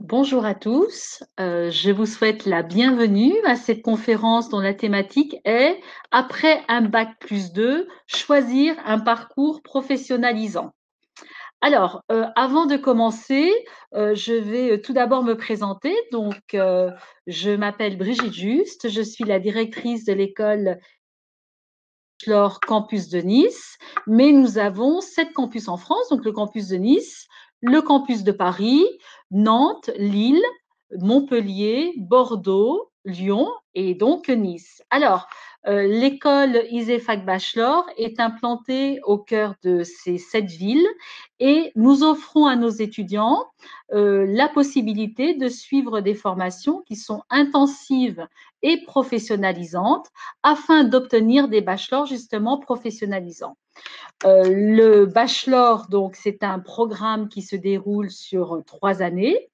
Bonjour à tous, je vous souhaite la bienvenue à cette conférence dont la thématique est «Après un bac+2, choisir un parcours professionnalisant». Alors, avant de commencer, je vais, tout d'abord me présenter. Donc, je m'appelle Brigitte Juste, je suis la directrice de l'école Bachelor Campus de Nice, mais nous avons 7 campus en France, donc le campus de Nice, le campus de Paris, Nantes, Lille, Montpellier, Bordeaux, Lyon et donc Nice. Alors, l'école ISEFAC Bachelor est implantée au cœur de ces 7 villes et nous offrons à nos étudiants la possibilité de suivre des formations qui sont intensives et professionnalisantes afin d'obtenir des bachelors justement professionnalisants. Le bachelor, donc, c'est un programme qui se déroule sur 3 années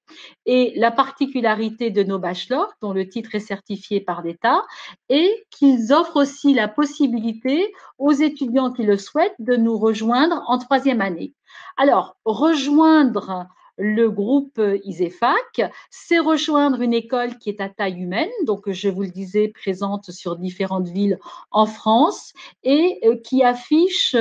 et la particularité de nos bachelors, dont le titre est certifié par l'État, est qu'ils offrent aussi la possibilité aux étudiants qui le souhaitent de nous rejoindre en 3e année. Alors, rejoindre le groupe ISEFAC, c'est rejoindre une école qui est à taille humaine, donc je vous le disais, présente sur différentes villes en France et qui affiche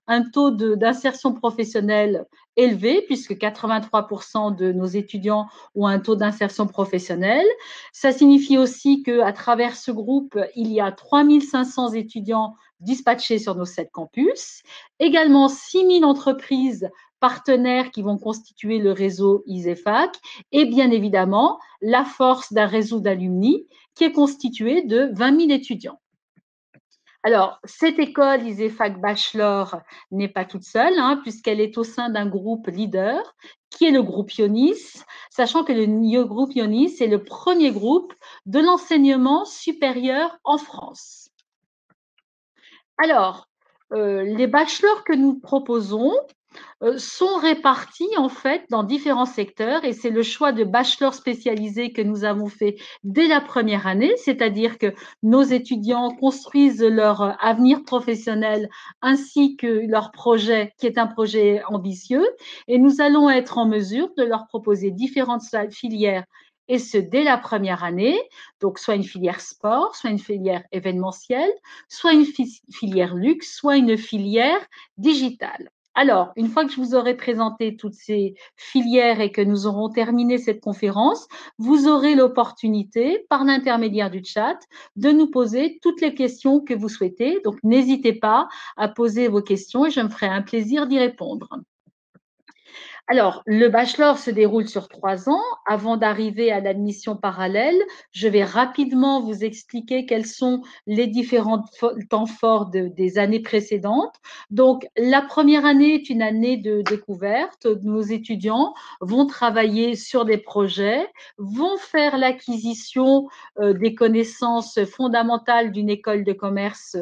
un taux d'insertion professionnelle élevé, puisque 83% de nos étudiants ont un taux d'insertion professionnelle. Ça signifie aussi qu'à travers ce groupe, il y a 3500 étudiants dispatchés sur nos 7 campus, également 6000 entreprises partenaires qui vont constituer le réseau ISEFAC et bien évidemment la force d'un réseau d'alumni qui est constitué de 20 000 étudiants. Alors, cette école ISEFAC Bachelor n'est pas toute seule, puisqu'elle est au sein d'un groupe leader, qui est le groupe Ionis, sachant que le groupe Ionis est le premier groupe de l'enseignement supérieur en France. Alors, les bachelors que nous proposons sont répartis en fait dans différents secteurs et c'est le choix de bachelor spécialisés que nous avons fait dès la première année, c'est-à-dire que nos étudiants construisent leur avenir professionnel ainsi que leur projet qui est un projet ambitieux et nous allons être en mesure de leur proposer différentes filières et ce dès la première année, donc soit une filière sport, soit une filière événementielle, soit une filière luxe, soit une filière digitale. Alors, une fois que je vous aurai présenté toutes ces filières et que nous aurons terminé cette conférence, vous aurez l'opportunité, par l'intermédiaire du chat, de nous poser toutes les questions que vous souhaitez. Donc, n'hésitez pas à poser vos questions et je me ferai un plaisir d'y répondre. Alors, le bachelor se déroule sur 3 ans. Avant d'arriver à l'admission parallèle, je vais rapidement vous expliquer quels sont les différents temps forts des années précédentes. Donc, la première année est une année de découverte. Nos étudiants vont travailler sur des projets, vont faire l'acquisition des connaissances fondamentales d'une école de commerce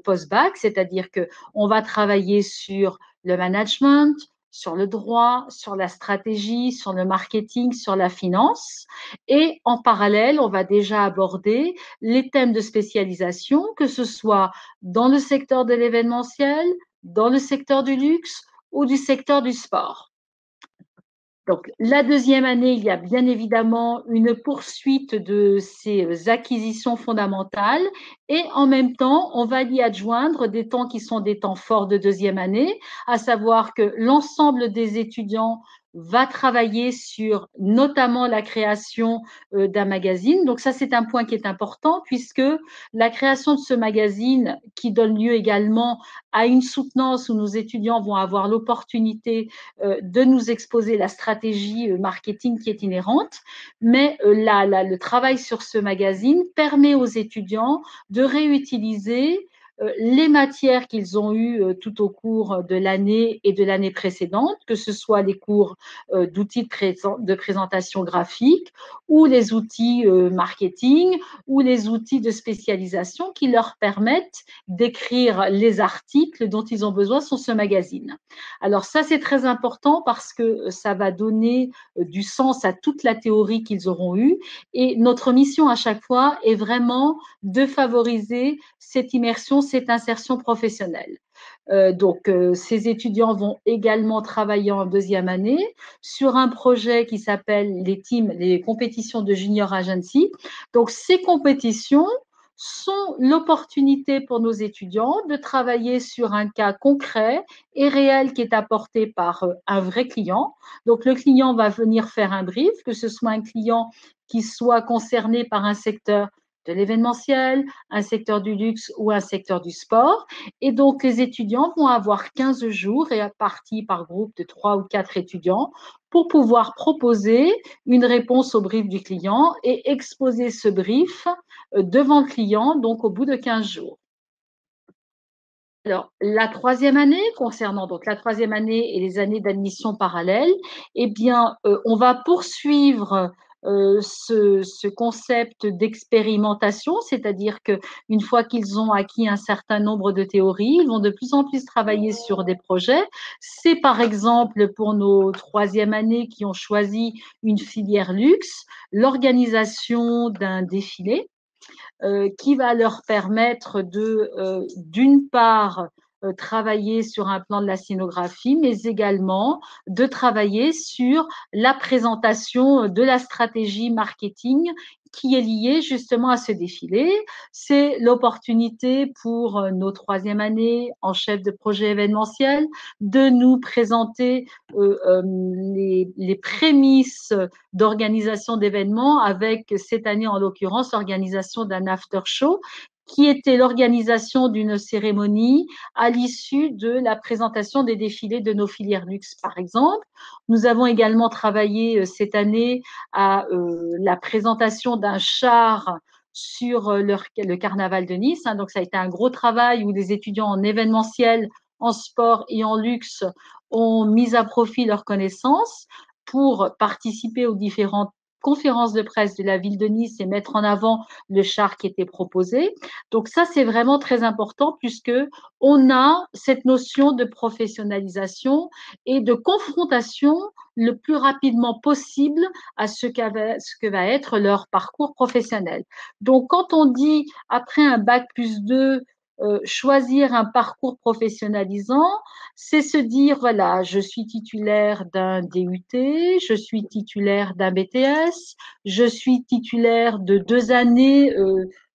post-bac, c'est-à-dire qu'on va travailler sur le management, sur le droit, sur la stratégie, sur le marketing, sur la finance. Et en parallèle, on va déjà aborder les thèmes de spécialisation, que ce soit dans le secteur de l'événementiel, dans le secteur du luxe ou du secteur du sport. Donc, la deuxième année, il y a bien évidemment une poursuite de ces acquisitions fondamentales et en même temps, on va y adjoindre des temps qui sont des temps forts de deuxième année, à savoir que l'ensemble des étudiants va travailler sur notamment la création d'un magazine. Donc ça, c'est un point qui est important puisque la création de ce magazine qui donne lieu également à une soutenance où nos étudiants vont avoir l'opportunité de nous exposer la stratégie marketing qui est inhérente, mais le travail sur ce magazine permet aux étudiants de réutiliser les matières qu'ils ont eues tout au cours de l'année et de l'année précédente, que ce soit les cours d'outils de présentation graphique ou les outils marketing ou les outils de spécialisation qui leur permettent d'écrire les articles dont ils ont besoin sur ce magazine. Alors ça, c'est très important parce que ça va donner du sens à toute la théorie qu'ils auront eue et notre mission à chaque fois est vraiment de favoriser cette immersion, cette insertion professionnelle. Ces étudiants vont également travailler en deuxième année sur un projet qui s'appelle les compétitions de Junior Agency. Donc, ces compétitions sont l'opportunité pour nos étudiants de travailler sur un cas concret et réel qui est apporté par un vrai client. Donc, le client va venir faire un brief, que ce soit un client qui soit concerné par un secteur de l'événementiel, un secteur du luxe ou un secteur du sport. Et donc, les étudiants vont avoir 15 jours et partis par groupe de 3 ou 4 étudiants pour pouvoir proposer une réponse au brief du client et exposer ce brief devant le client, donc au bout de 15 jours. Alors, la troisième année, concernant donc la troisième année et les années d'admission parallèle, eh bien, on va poursuivre ce concept d'expérimentation, c'est-à-dire qu'une fois qu'ils ont acquis un certain nombre de théories, ils vont de plus en plus travailler sur des projets. C'est par exemple pour nos troisième années qui ont choisi une filière luxe, l'organisation d'un défilé qui va leur permettre d'une part, travailler sur un plan de la scénographie, mais également de travailler sur la présentation de la stratégie marketing qui est liée justement à ce défilé. C'est l'opportunité pour nos troisième années en chef de projet événementiel de nous présenter les prémices d'organisation d'événements avec cette année en l'occurrence l'organisation d'un after show qui était l'organisation d'une cérémonie à l'issue de la présentation des défilés de nos filières luxe, par exemple. Nous avons également travaillé cette année à la présentation d'un char sur le carnaval de Nice. Donc, ça a été un gros travail où les étudiants en événementiel, en sport et en luxe ont mis à profit leurs connaissances pour participer aux différentes conférences de presse de la ville de Nice et mettre en avant le char qui était proposé. Donc ça, c'est vraiment très important puisque on a cette notion de professionnalisation et de confrontation le plus rapidement possible à ce que va être leur parcours professionnel. Donc quand on dit après un bac plus 2, choisir un parcours professionnalisant, c'est se dire, voilà, je suis titulaire d'un DUT, je suis titulaire d'un BTS, je suis titulaire de 2 années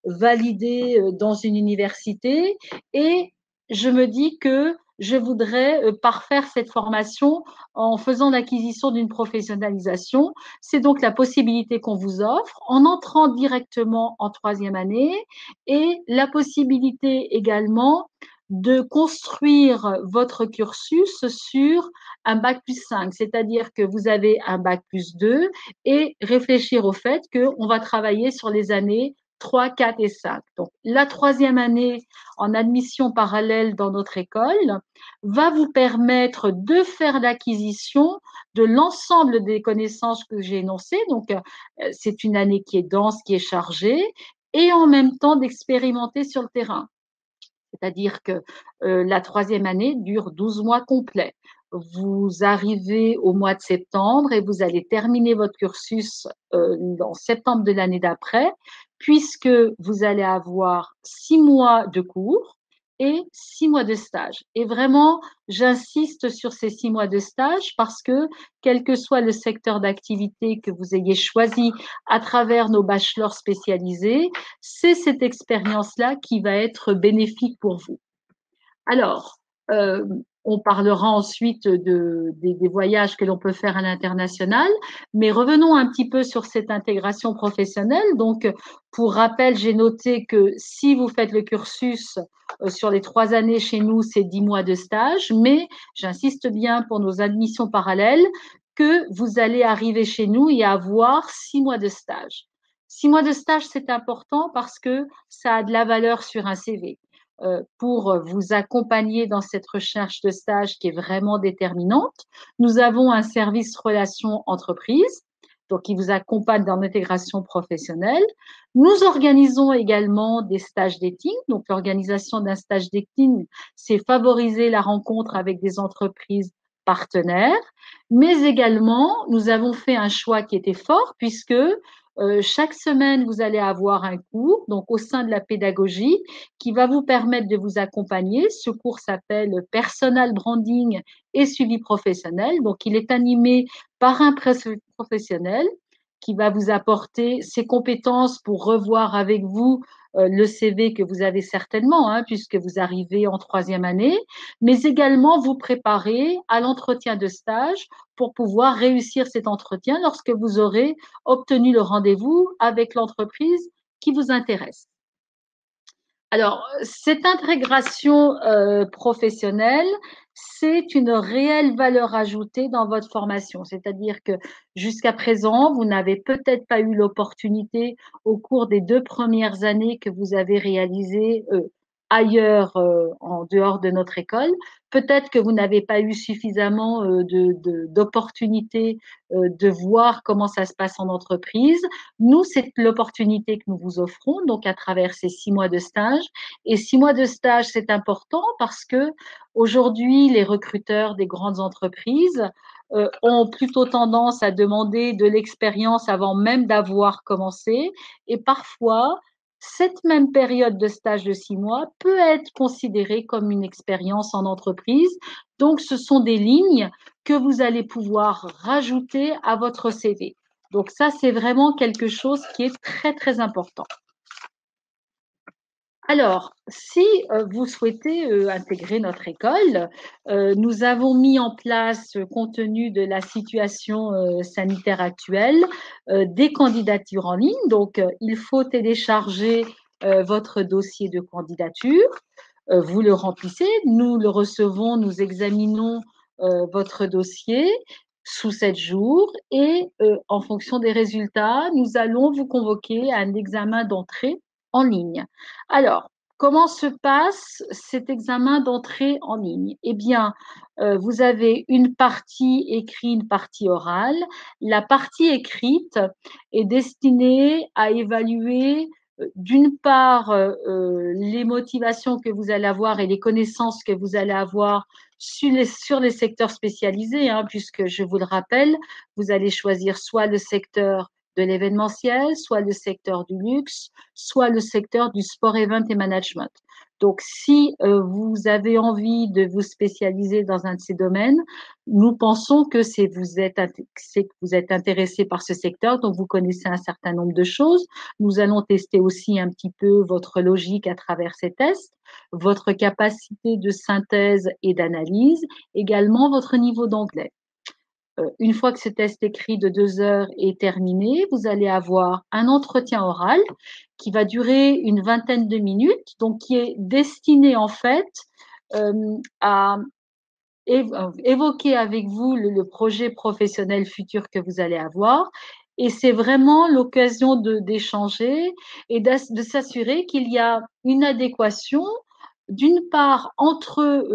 validées dans une université et je me dis que je voudrais parfaire cette formation en faisant l'acquisition d'une professionnalisation. C'est donc la possibilité qu'on vous offre en entrant directement en troisième année et la possibilité également de construire votre cursus sur un bac plus 5, c'est-à-dire que vous avez un bac plus 2 et réfléchir au fait qu'on va travailler sur les années 3, 4 et 5. Donc, la troisième année en admission parallèle dans notre école va vous permettre de faire l'acquisition de l'ensemble des connaissances que j'ai énoncées. Donc, c'est une année qui est dense, qui est chargée, et en même temps d'expérimenter sur le terrain. C'est-à-dire que la troisième année dure 12 mois complets. Vous arrivez au mois de septembre et vous allez terminer votre cursus en septembre de l'année d'après, puisque vous allez avoir 6 mois de cours et 6 mois de stage. Et vraiment, j'insiste sur ces 6 mois de stage parce que, quel que soit le secteur d'activité que vous ayez choisi à travers nos bachelors spécialisés, c'est cette expérience-là qui va être bénéfique pour vous. Alors, euh, on parlera ensuite des voyages que l'on peut faire à l'international, mais revenons un petit peu sur cette intégration professionnelle. Donc, pour rappel, j'ai noté que si vous faites le cursus sur les 3 années chez nous, c'est 10 mois de stage, mais j'insiste bien pour nos admissions parallèles que vous allez arriver chez nous et avoir 6 mois de stage. 6 mois de stage, c'est important parce que ça a de la valeur sur un CV pour vous accompagner dans cette recherche de stage qui est vraiment déterminante. Nous avons un service relations entreprises, donc qui vous accompagne dans l'intégration professionnelle. Nous organisons également des stages dating. Donc, l'organisation d'un stage dating, c'est favoriser la rencontre avec des entreprises partenaires, mais également, nous avons fait un choix qui était fort puisque Chaque semaine, vous allez avoir un cours, donc au sein de la pédagogie, qui va vous permettre de vous accompagner. Ce cours s'appelle Personal Branding et suivi professionnel. Donc, il est animé par un professionnel qui va vous apporter ses compétences pour revoir avec vous le CV que vous avez certainement, hein, puisque vous arrivez en troisième année, mais également vous préparer à l'entretien de stage pour pouvoir réussir cet entretien lorsque vous aurez obtenu le rendez-vous avec l'entreprise qui vous intéresse. Alors, cette intégration professionnelle, c'est une réelle valeur ajoutée dans votre formation. C'est-à-dire que jusqu'à présent, vous n'avez peut-être pas eu l'opportunité au cours des 2 premières années que vous avez réalisées ailleurs, en dehors de notre école. Peut-être que vous n'avez pas eu suffisamment d'opportunités de voir comment ça se passe en entreprise. Nous, c'est l'opportunité que nous vous offrons, donc à travers ces 6 mois de stage. Et 6 mois de stage, c'est important parce que aujourd'hui, les recruteurs des grandes entreprises ont plutôt tendance à demander de l'expérience avant même d'avoir commencé. Et parfois, cette même période de stage de 6 mois peut être considérée comme une expérience en entreprise. Donc, ce sont des lignes que vous allez pouvoir rajouter à votre CV. Donc ça, c'est vraiment quelque chose qui est très, très important. Alors, si vous souhaitez intégrer notre école, nous avons mis en place, compte tenu de la situation sanitaire actuelle, des candidatures en ligne. Donc, il faut télécharger votre dossier de candidature. Vous le remplissez, nous le recevons, nous examinons votre dossier sous 7 jours et en fonction des résultats, nous allons vous convoquer à un examen d'entrée en ligne. Alors, comment se passe cet examen d'entrée en ligne? Eh bien, vous avez une partie écrite, une partie orale. La partie écrite est destinée à évaluer d'une part les motivations que vous allez avoir et les connaissances que vous allez avoir sur les secteurs spécialisés, hein, puisque je vous le rappelle, vous allez choisir soit le secteur de l'événementiel, soit le secteur du luxe, soit le secteur du sport, event et management. Donc, si vous avez envie de vous spécialiser dans un de ces domaines, nous pensons que c'est que vous êtes intéressé par ce secteur, donc vous connaissez un certain nombre de choses. Nous allons tester aussi un petit peu votre logique à travers ces tests, votre capacité de synthèse et d'analyse, également votre niveau d'anglais. Une fois que ce test écrit de 2 heures est terminé, vous allez avoir un entretien oral qui va durer une vingtaine de minutes, donc qui est destiné en fait à évoquer avec vous le projet professionnel futur que vous allez avoir. Et c'est vraiment l'occasion d'échanger et de s'assurer qu'il y a une adéquation, d'une part, entre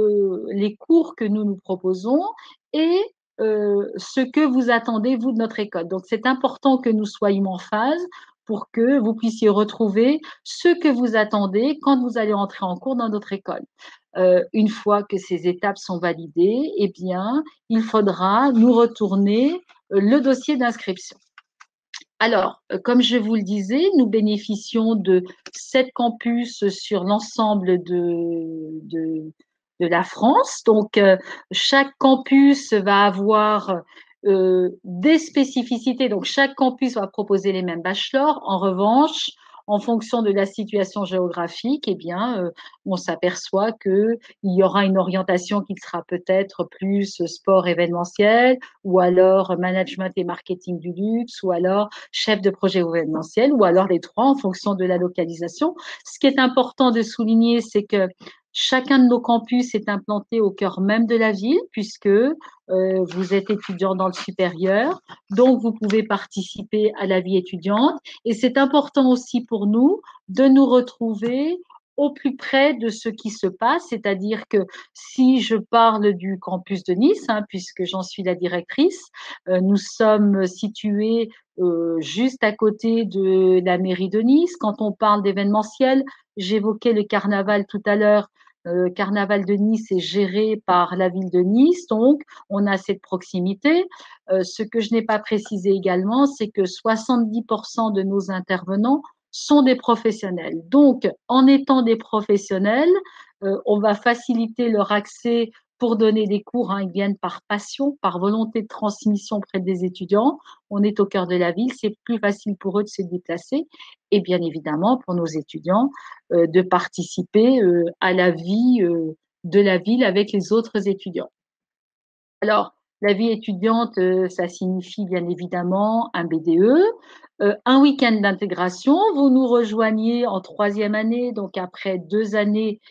les cours que nous nous proposons et ce que vous attendez, vous, de notre école. Donc, c'est important que nous soyons en phase pour que vous puissiez retrouver ce que vous attendez quand vous allez entrer en cours dans notre école. Une fois que ces étapes sont validées, eh bien, il faudra nous retourner le dossier d'inscription. Alors, comme je vous le disais, nous bénéficions de 7 campus sur l'ensemble de la France. Donc, chaque campus va avoir des spécificités. Donc, chaque campus va proposer les mêmes bachelors. En revanche, en fonction de la situation géographique, eh bien, on s'aperçoit qu'il y aura une orientation qui sera peut-être plus sport événementiel, ou alors management et marketing du luxe, ou alors chef de projet événementiel, ou alors les trois en fonction de la localisation. Ce qui est important de souligner, c'est que chacun de nos campus est implanté au cœur même de la ville, puisque vous êtes étudiant dans le supérieur, donc vous pouvez participer à la vie étudiante. Et c'est important aussi pour nous de nous retrouver au plus près de ce qui se passe, c'est-à-dire que si je parle du campus de Nice, hein, puisque j'en suis la directrice, nous sommes situés juste à côté de la mairie de Nice. Quand on parle d'événementiel, j'évoquais le carnaval tout à l'heure, Carnaval de Nice est géré par la ville de Nice, donc on a cette proximité. Ce que je n'ai pas précisé également, c'est que 70% de nos intervenants sont des professionnels. Donc, en étant des professionnels, on va faciliter leur accès pour donner des cours. Hein, ils viennent par passion, par volonté de transmission près des étudiants. On est au cœur de la ville, c'est plus facile pour eux de se déplacer. Et bien évidemment, pour nos étudiants, de participer à la vie de la ville avec les autres étudiants. Alors, la vie étudiante, ça signifie bien évidemment un BDE, un week-end d'intégration. Vous nous rejoignez en troisième année, donc après 2 années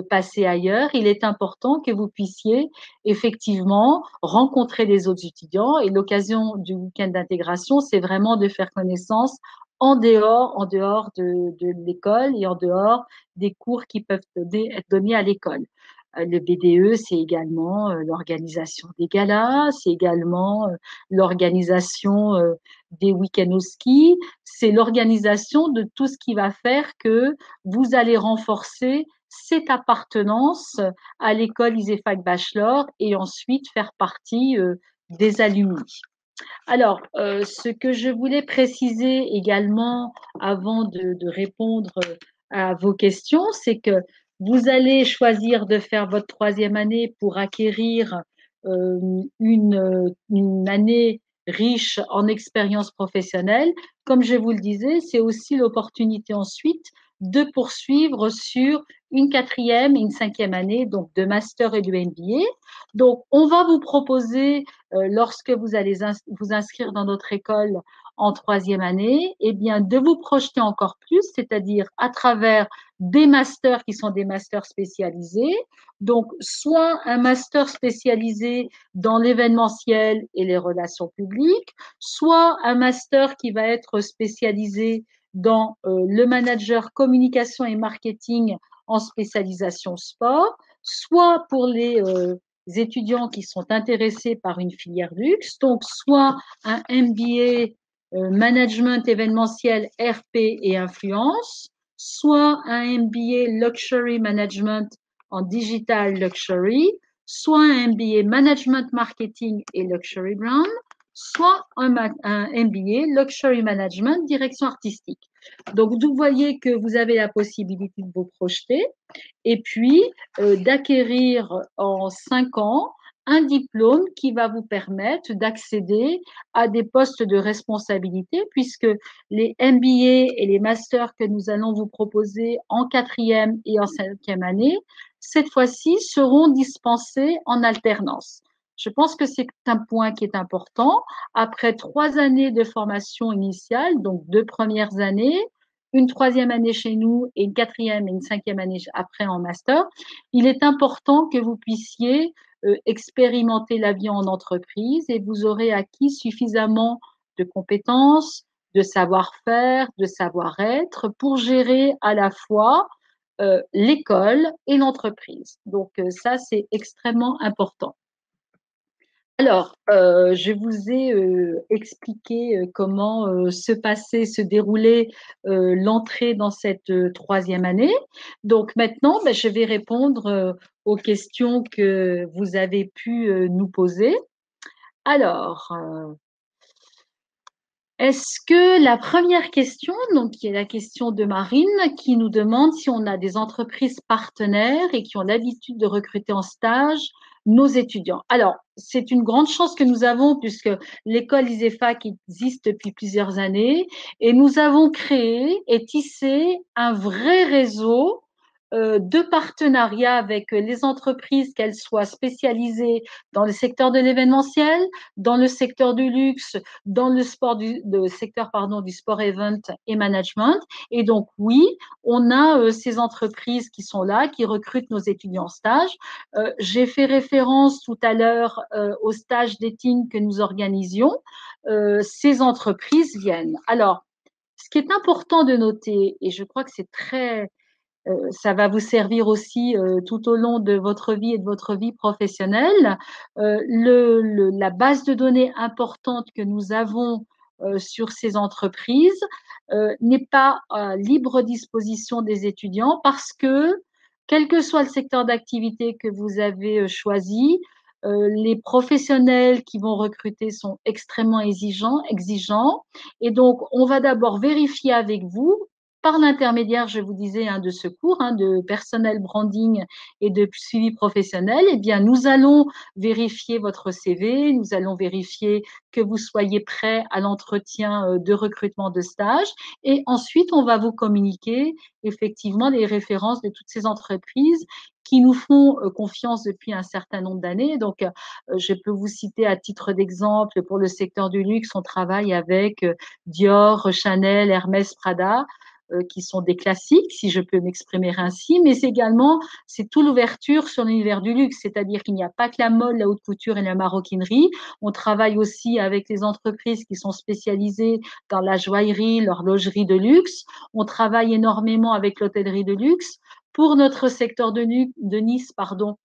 passées ailleurs. Il est important que vous puissiez effectivement rencontrer les autres étudiants. Et l'occasion du week-end d'intégration, c'est vraiment de faire connaissance en dehors de l'école et en dehors des cours qui peuvent être donnés à l'école. Le BDE, c'est également l'organisation des galas, c'est également l'organisation des week-ends au ski, c'est l'organisation de tout ce qui va faire que vous allez renforcer cette appartenance à l'école ISEFAC Bachelor et ensuite faire partie des alumni. Alors, ce que je voulais préciser également avant de répondre à vos questions, c'est que vous allez choisir de faire votre troisième année pour acquérir une année riche en expérience professionnelle. Comme je vous le disais, c'est aussi l'opportunité ensuite de poursuivre sur une quatrième et une cinquième année, donc de master et de MBA. Donc, on va vous proposer lorsque vous allez vous inscrire dans notre école en troisième année, eh bien, de vous projeter encore plus, c'est-à-dire à travers des masters qui sont des masters spécialisés. Donc, soit un master spécialisé dans l'événementiel et les relations publiques, soit un master qui va être spécialisé dans le manager communication et marketing en spécialisation sport, soit pour les étudiants qui sont intéressés par une filière luxe, donc soit un MBA management événementiel RP et influence, soit un MBA luxury management en digital luxury, soit un MBA management marketing et luxury brand, soit un MBA luxury management direction artistique. Donc vous voyez que vous avez la possibilité de vous projeter et puis d'acquérir en 5 ans un diplôme qui va vous permettre d'accéder à des postes de responsabilité puisque les MBA et les masters que nous allons vous proposer en quatrième et en cinquième année, cette fois-ci, seront dispensés en alternance. Je pense que c'est un point qui est important. Après 3 années de formation initiale, donc 2 premières années, une troisième année chez nous et une quatrième et une cinquième année après en master, il est important que vous puissiez expérimenter la vie en entreprise et vous aurez acquis suffisamment de compétences, de savoir-faire, de savoir-être pour gérer à la fois l'école et l'entreprise. Donc ça, c'est extrêmement important. Alors, je vous ai expliqué comment se déroulait l'entrée dans cette troisième année. Donc maintenant, ben, je vais répondre aux questions que vous avez pu nous poser. Alors, est-ce que la première question, donc qui est la question de Marine, qui nous demande si on a des entreprises partenaires et qui ont l'habitude de recruter en stage nos étudiants. Alors, c'est une grande chance que nous avons puisque l'école ISEFAC existe depuis plusieurs années et nous avons créé et tissé un vrai réseau de partenariat avec les entreprises, qu'elles soient spécialisées dans le secteur de l'événementiel, dans le secteur du luxe, dans le secteur du sport event et management. Et donc oui, on a ces entreprises qui sont là, qui recrutent nos étudiants en stage. J'ai fait référence tout à l'heure au stage dating que nous organisions. Ces entreprises viennent. Alors, ce qui est important de noter, et je crois que c'est très ça va vous servir aussi tout au long de votre vie et de votre vie professionnelle. La base de données importante que nous avons sur ces entreprises n'est pas à libre disposition des étudiants parce que Quel que soit le secteur d'activité que vous avez choisi, les professionnels qui vont recruter sont extrêmement exigeants. Et donc, on va d'abord vérifier avec vous, par l'intermédiaire, je vous disais, de secours, de personnel branding et de suivi professionnel. Eh bien, nous allons vérifier votre CV, nous allons vérifier que vous soyez prêt à l'entretien de recrutement de stage. Et ensuite, on va vous communiquer effectivement les références de toutes ces entreprises qui nous font confiance depuis un certain nombre d'années. Donc, je peux vous citer à titre d'exemple, pour le secteur du luxe, on travaille avec Dior, Chanel, Hermès, Prada, qui sont des classiques, si je peux m'exprimer ainsi, mais également, c'est toute l'ouverture sur l'univers du luxe, c'est-à-dire qu'il n'y a pas que la mode, la haute couture et la maroquinerie. On travaille aussi avec les entreprises qui sont spécialisées dans la joaillerie, l'horlogerie de luxe. On travaille énormément avec l'hôtellerie de luxe. Pour notre secteur de Nice, pardon,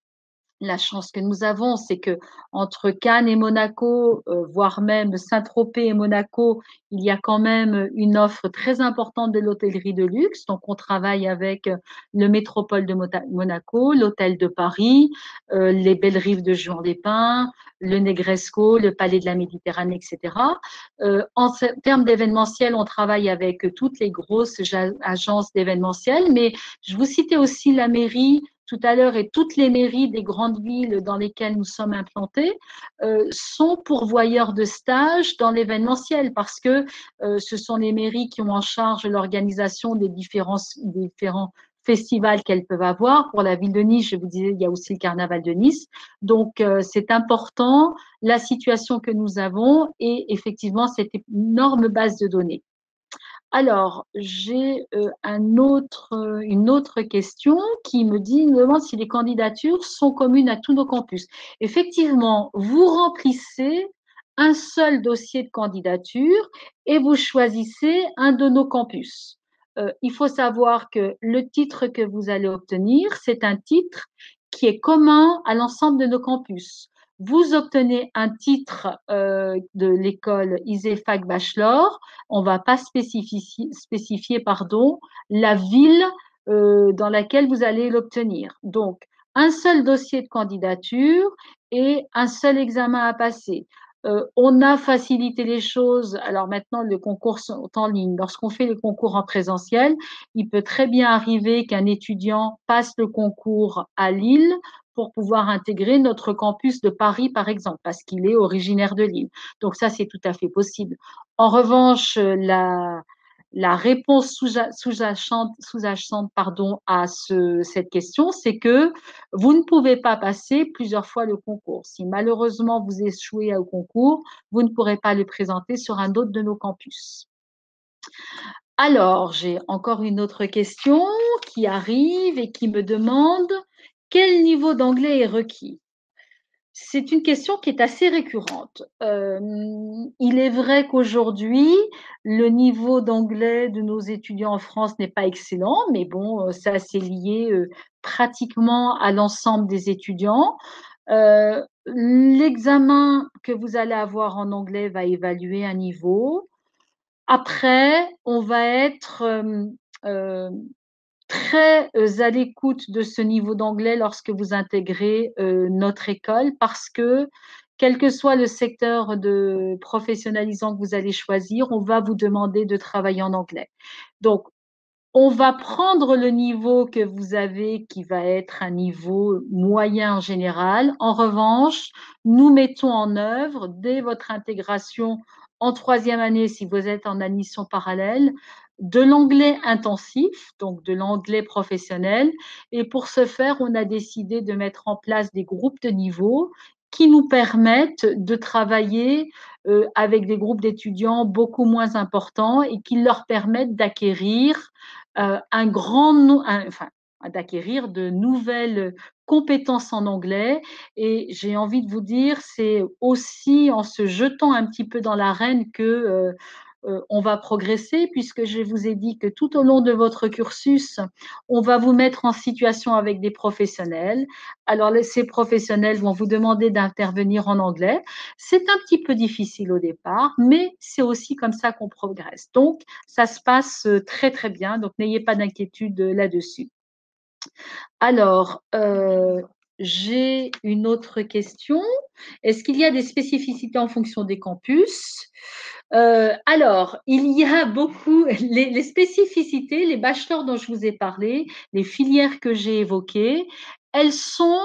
la chance que nous avons, c'est que entre Cannes et Monaco, voire même Saint-Tropez et Monaco, il y a quand même une offre très importante de l'hôtellerie de luxe. Donc, on travaille avec le Métropole de Monaco, l'Hôtel de Paris, les Belles Rives de Juan-les-Pins, le Negresco, le Palais de la Méditerranée, etc. En termes d'événementiel, on travaille avec toutes les grosses agences d'événementiel, mais je vous citais aussi la mairie tout à l'heure, et toutes les mairies des grandes villes dans lesquelles nous sommes implantés sont pourvoyeurs de stages dans l'événementiel parce que ce sont les mairies qui ont en charge l'organisation des différents festivals qu'elles peuvent avoir. Pour la ville de Nice, je vous disais, il y a aussi le carnaval de Nice. Donc, c'est important, la situation que nous avons et effectivement cette énorme base de données. Alors, j'ai une autre question qui me demande si les candidatures sont communes à tous nos campus. Effectivement, vous remplissez un seul dossier de candidature et vous choisissez un de nos campus. Il faut savoir que le titre que vous allez obtenir, c'est un titre qui est commun à l'ensemble de nos campus. Vous obtenez un titre de l'école ISEFAC Bachelor. On ne va pas spécifier la ville dans laquelle vous allez l'obtenir. Donc, un seul dossier de candidature et un seul examen à passer. On a facilité les choses. Alors maintenant, le concours sont en ligne. Lorsqu'on fait le concours en présentiel, il peut très bien arriver qu'un étudiant passe le concours à Lille pour pouvoir intégrer notre campus de Paris, par exemple, parce qu'il est originaire de Lille. Donc ça, c'est tout à fait possible. En revanche, la réponse sous-jacente à cette question, c'est que vous ne pouvez pas passer plusieurs fois le concours. Si malheureusement vous échouez au concours, vous ne pourrez pas le présenter sur un autre de nos campus. Alors, j'ai encore une autre question qui arrive et qui me demande quel niveau d'anglais est requis? C'est une question qui est assez récurrente. Il est vrai qu'aujourd'hui, le niveau d'anglais de nos étudiants en France n'est pas excellent, mais bon, ça c'est lié pratiquement à l'ensemble des étudiants. L'examen que vous allez avoir en anglais va évaluer un niveau. Après, on va être euh, très à l'écoute de ce niveau d'anglais lorsque vous intégrez notre école parce que quel que soit le secteur de professionnalisant que vous allez choisir, on va vous demander de travailler en anglais. Donc, on va prendre le niveau que vous avez, qui va être un niveau moyen en général. En revanche, nous mettons en œuvre, dès votre intégration en troisième année, si vous êtes en admission parallèle, de l'anglais intensif, donc de l'anglais professionnel. Et pour ce faire, on a décidé de mettre en place des groupes de niveau qui nous permettent de travailler avec des groupes d'étudiants beaucoup moins importants et qui leur permettent d'acquérir d'acquérir de nouvelles compétences en anglais. Et j'ai envie de vous dire, c'est aussi en se jetant un petit peu dans l'arène que on va progresser, puisque je vous ai dit que tout au long de votre cursus, on va vous mettre en situation avec des professionnels. Alors, ces professionnels vont vous demander d'intervenir en anglais. C'est un petit peu difficile au départ, mais c'est aussi comme ça qu'on progresse. Donc, ça se passe très, très bien. Donc, n'ayez pas d'inquiétude là-dessus. Alors, j'ai une autre question. Est-ce qu'il y a des spécificités en fonction des campus? Alors, il y a beaucoup les spécificités, les bachelors dont je vous ai parlé, les filières que j'ai évoquées, elles sont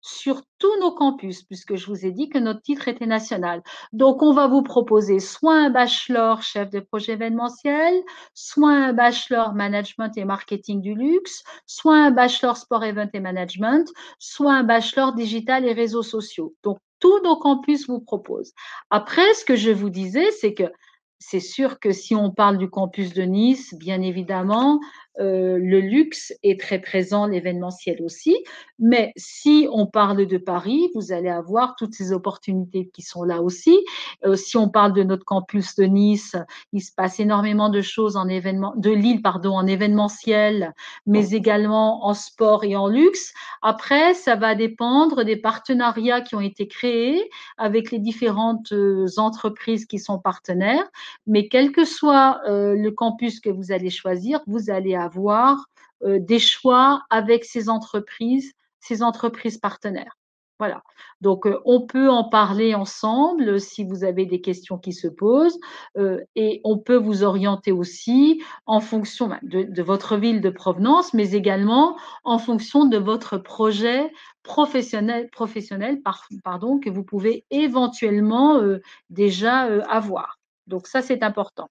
sur tous nos campus, puisque je vous ai dit que notre titre était national. Donc, on va vous proposer soit un bachelor chef de projet événementiel, soit un bachelor management et marketing du luxe, soit un bachelor sport event et management, soit un bachelor digital et réseaux sociaux. Donc, tous nos campus vous proposent. Après, ce que je vous disais, c'est que c'est sûr que si on parle du campus de Nice, bien évidemment, le luxe est très présent, l'événementiel aussi. Mais si on parle de Paris, vous allez avoir toutes ces opportunités qui sont là aussi. Si on parle de notre campus de Nice, il se passe énormément de choses en événement, de Lille, pardon, en événementiel, mais également en sport et en luxe. Après, ça va dépendre des partenariats qui ont été créés avec les différentes entreprises qui sont partenaires. Mais quel que soit le campus que vous allez choisir, vous allez avoir des choix avec ces entreprises partenaires. Voilà. Donc, on peut en parler ensemble si vous avez des questions qui se posent et on peut vous orienter aussi en fonction de votre ville de provenance, mais également en fonction de votre projet professionnel pardon, que vous pouvez éventuellement déjà avoir. Donc ça, c'est important.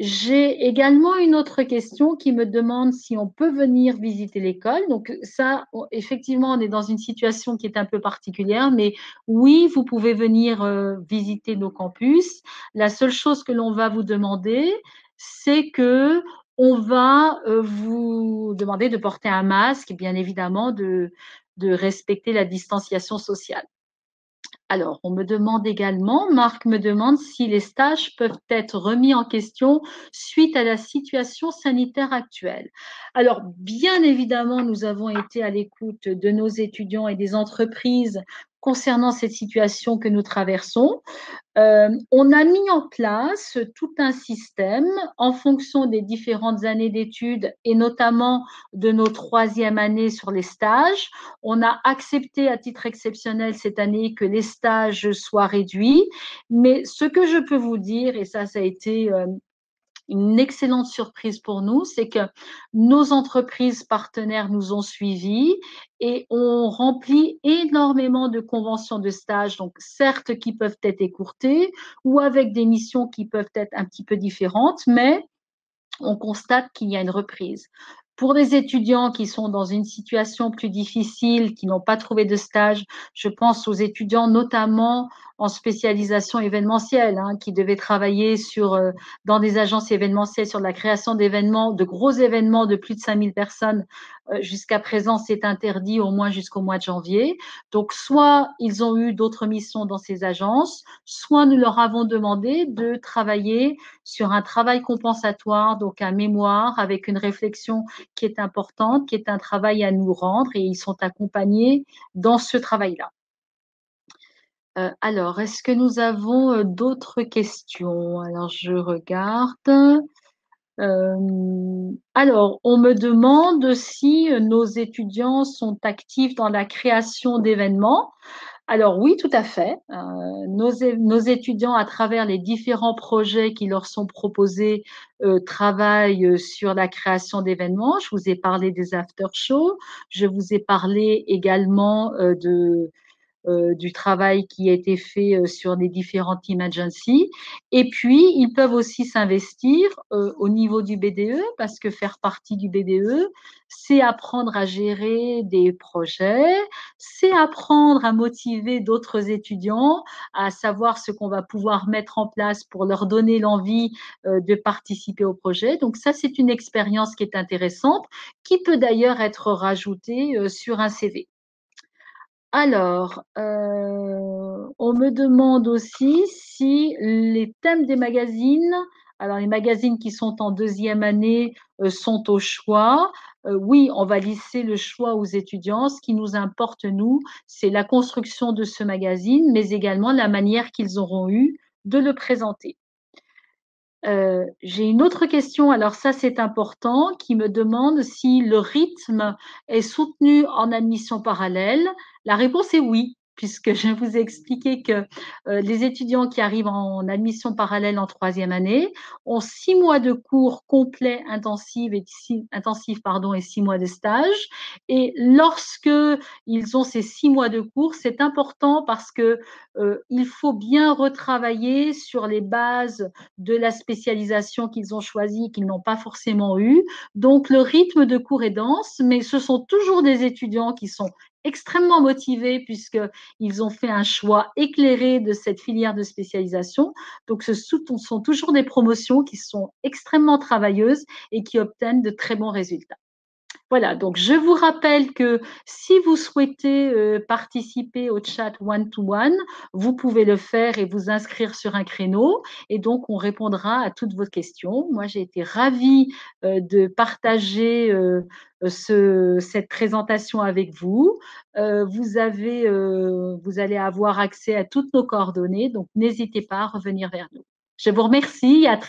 J'ai également une autre question qui me demande si on peut venir visiter l'école. Donc ça, effectivement, on est dans une situation qui est un peu particulière, mais oui, vous pouvez venir visiter nos campus. La seule chose que l'on va vous demander, c'est que on va vous demander de porter un masque et bien évidemment de respecter la distanciation sociale. Alors, on me demande également, Marc me demande si les stages peuvent être remis en question suite à la situation sanitaire actuelle. Alors, bien évidemment, nous avons été à l'écoute de nos étudiants et des entreprises concernant cette situation que nous traversons. On a mis en place tout un système en fonction des différentes années d'études et notamment de nos troisièmes années sur les stages. On a accepté à titre exceptionnel cette année que les stages soient réduits, mais ce que je peux vous dire, et ça a été une excellente surprise pour nous, c'est que nos entreprises partenaires nous ont suivis et ont rempli énormément de conventions de stage, donc certes qui peuvent être écourtées ou avec des missions qui peuvent être un petit peu différentes, mais on constate qu'il y a une reprise. Pour les étudiants qui sont dans une situation plus difficile, qui n'ont pas trouvé de stage, je pense aux étudiants notamment en spécialisation événementielle, hein, qui devaient travailler dans des agences événementielles sur la création d'événements, de gros événements de plus de 5000 personnes. Jusqu'à présent, c'est interdit au moins jusqu'au mois de janvier. Donc, soit ils ont eu d'autres missions dans ces agences, soit nous leur avons demandé de travailler sur un travail compensatoire, donc un mémoire avec une réflexion qui est importante, qui est un travail à nous rendre et ils sont accompagnés dans ce travail-là. Alors, est-ce que nous avons d'autres questions? Alors, je regarde. Alors, on me demande si nos étudiants sont actifs dans la création d'événements. Alors oui, tout à fait. Nos étudiants, à travers les différents projets qui leur sont proposés, travaillent sur la création d'événements. Je vous ai parlé des after-shows. Je vous ai parlé également du travail qui a été fait sur les différentes emergencies. Et puis, ils peuvent aussi s'investir au niveau du BDE, parce que faire partie du BDE, c'est apprendre à gérer des projets, c'est apprendre à motiver d'autres étudiants, à savoir ce qu'on va pouvoir mettre en place pour leur donner l'envie de participer au projet. Donc ça, c'est une expérience qui est intéressante, qui peut d'ailleurs être rajoutée sur un CV. Alors, on me demande aussi si les thèmes des magazines, alors les magazines qui sont en deuxième année sont au choix. Oui, on va laisser le choix aux étudiants. Ce qui nous importe, nous, c'est la construction de ce magazine, mais également la manière qu'ils auront eu de le présenter. J'ai une autre question, alors ça c'est important, qui me demande si le rythme est soutenu en admission parallèle. La réponse est oui, puisque je vous ai expliqué que les étudiants qui arrivent en admission parallèle en troisième année ont 6 mois de cours complets intensifs pardon, et 6 mois de stage. Et lorsque ils ont ces 6 mois de cours, c'est important parce que il faut bien retravailler sur les bases de la spécialisation qu'ils ont choisie, qu'ils n'ont pas forcément eue. Donc, le rythme de cours est dense, mais ce sont toujours des étudiants qui sont extrêmement motivés puisqu'ils ont fait un choix éclairé de cette filière de spécialisation. Donc, ce sont toujours des promotions qui sont extrêmement travailleuses et qui obtiennent de très bons résultats. Voilà, donc je vous rappelle que si vous souhaitez participer au chat one-to-one, vous pouvez le faire et vous inscrire sur un créneau et donc on répondra à toutes vos questions. Moi, j'ai été ravie de partager cette présentation avec vous. Vous allez avoir accès à toutes nos coordonnées, donc n'hésitez pas à revenir vers nous. Je vous remercie. À